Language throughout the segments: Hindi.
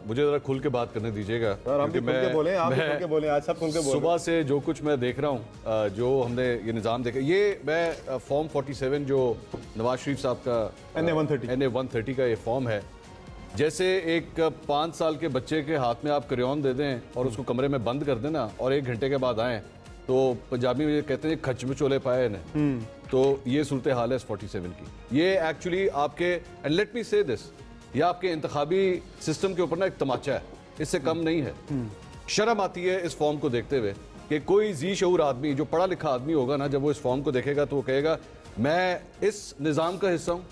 मुझे जरा खुल के बात करने दीजिएगा क्योंकि मैं सुबह से जो कुछ मैं देख रहा हूँ, जो हमने ये निज़ाम देखा, ये मैं फॉर्म 47 जो नवाज शरीफ साहब का NA-130 का ये फॉर्म है, जैसे एक 5 साल के बच्चे के हाथ में आप करियौन दे दें और उसको कमरे में बंद कर देना और 1 घंटे के बाद आएँ, तो पंजाबी में ये कहते हैं खच बिचोले पाए इन्हें। तो ये सूरत हाल है इस 47 की। ये एक्चुअली आपके, एंड लेट मी से दिस, ये आपके इंतखाबी सिस्टम के ऊपर ना एक तमाचा है, इससे कम नहीं है। शर्म आती है इस फॉर्म को देखते हुए कि कोई जी शऊर आदमी, जो पढ़ा लिखा आदमी होगा ना, जब वो इस फॉर्म को देखेगा तो वो कहेगा मैं इस निज़ाम का हिस्सा हूँ।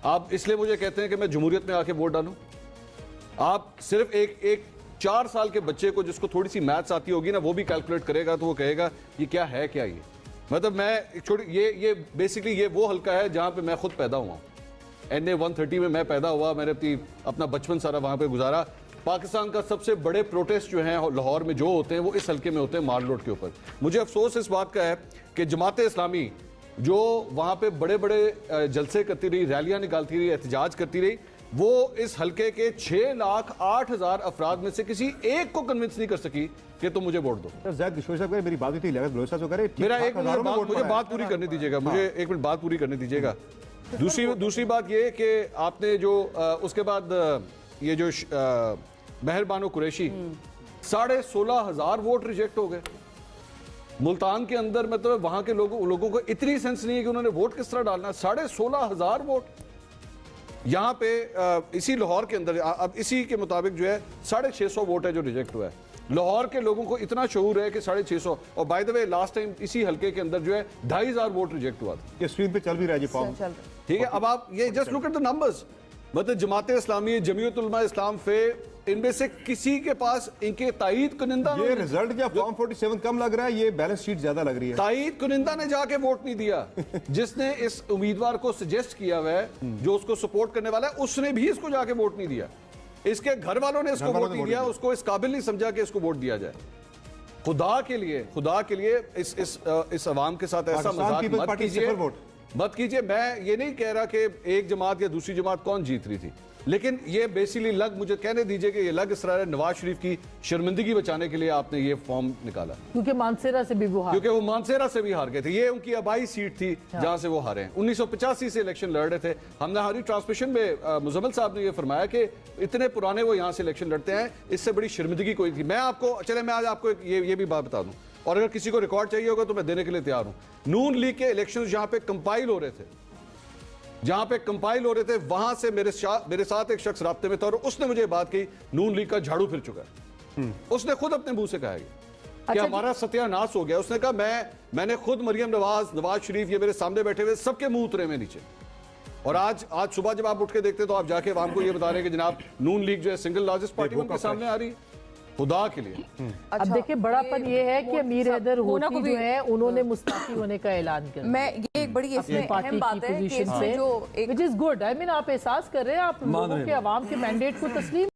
आप इसलिए मुझे कहते हैं कि मैं जमहूरियत में आके वोट डालूँ? आप सिर्फ एक 4 साल के बच्चे को, जिसको थोड़ी सी मैथ्स आती होगी ना, वो भी कैलकुलेट करेगा तो वो कहेगा ये क्या है, क्या ये, मतलब मैं छोटी, ये बेसिकली ये वो हल्का है जहाँ पे मैं खुद पैदा हुआ हूँ। NA-130 में मैं पैदा हुआ, मैंने अपना बचपन सारा वहाँ पे गुजारा। पाकिस्तान का सबसे बड़े प्रोटेस्ट जो हैं लाहौर में जो होते हैं वो इस हल्के में होते हैं, मार रोड के ऊपर। मुझे अफसोस इस बात का है कि जमात इस्लामी जो वहाँ पे बड़े बड़े जलसे करती रही, रैलियाँ निकालती रही, एहतजाज करती रही, वो इस हल्के के 6,08,000 अफराद में से किसी एक को कन्विंस नहीं कर सकी कि तुम मुझे वोट दो। मेरी बात थी, मेरा एक मिनट, मुझे बात पूरी करने दीजिएगा, मुझे 1 मिनट बात पूरी करने दीजिएगा। दूसरी बात ये कि आपने जो उसके बाद ये जो मेहरबानो कुरैशी, 16,500 वोट रिजेक्ट हो गए मुल्तान के अंदर। मतलब वहां के लोगों को इतनी सेंस नहीं है कि उन्होंने वोट किस तरह डालना है। 16,500 वोट यहाँ पे इसी लाहौर के अंदर, अब इसी के मुताबिक जो है 650 वोट है जो रिजेक्ट हुआ है। लाहौर के लोगों को इतना शऊर है कि 650, और by the way last time इसी हल्के के अंदर जो है 2,500 वोट रिजेक्ट हुआ था। ये स्क्रीन पे चल भी रहा है जी फॉर्म, ठीक है। अब आप ये just look at the numbers, मतलब जमात इस्लामी, जमीयत उलमा इस्लाम फे, इनमें से किसी के पास इनके तायीद कुनिंदा, ये रिजल्ट क्या फॉर्म 47 कम लग रहा है, ये बैलेंस शीट ज्यादा लग रही है। तायीद कुनिंदा ने जाके वोट नहीं दिया। जिसने इस उम्मीदवार को सजेस्ट किया हुआ है, जो उसको सपोर्ट करने वाला है, उसने भी इसको जाके वोट नहीं दिया। इसके घर वालों ने इसको वोट नहीं दिया, उसको इस काबिल नहीं समझा कि इसको वोट दिया जाए। खुदा के लिए इस अवाम के साथ ऐसा मजाक मत कीजिए। मैं ये नहीं कह रहा कि एक जमात या दूसरी जमात कौन जीत रही थी, लेकिन ये बेसिकली मुझे कहने दीजिए कि ये इसरार है नवाज शरीफ की शर्मिंदगी बचाने के लिए आपने ये फॉर्म निकाला, क्योंकि मानसेरा से भी वो मानसेरा से भी हार गए थे। ये उनकी आबाई सीट थी जहां से वो हारे हैं। 1985 से इलेक्शन लड़ रहे थे। हमने हमारी ट्रांसमिशन में मुजम्मिल साहब ने ये फरमाया कि इतने पुराने वो यहाँ से इलेक्शन लड़ते हैं, इससे बड़ी शर्मिंदगी कोई थी। मैं आज आपको ये भी बात बता दूं, और अगर किसी को रिकॉर्ड चाहिए होगा तो मैं देने के लिए तैयार हूं। नून लीग के इलेक्शन जहां पे कंपाइल हो रहे थे, वहां से मेरे साथ एक शख्स राब्ते में था और उसने मुझे बात कही, नून लीग का झाड़ू फिर चुका है। उसने खुद अपने मुंह से कहा कि हमारा सत्यानाश हो गया। उसने कहा मैंने खुद मरियम नवाज शरीफ, ये मेरे सामने बैठे हुए सबके मुंह उतरे में नीचे। और आज सुबह जब आप उठ के देखते तो आप जाके आवाम को ये बता रहे हैं कि जनाब नून लीग जो है सिंगल लार्जेस्ट पार्टी उनके सामने आ रही है। खुदा के लिए अब देखिए, बड़ापन ये है कि अमीर हैदर होती जो है उन्होंने मुस्ताफी होने का ऐलान किया। मैं ये एक बड़ी इसमें अहम बात है कि which is good. I mean आप एहसास कर रहे हैं, आप लोगों के, अवाम के मैंडेट को तस्लीम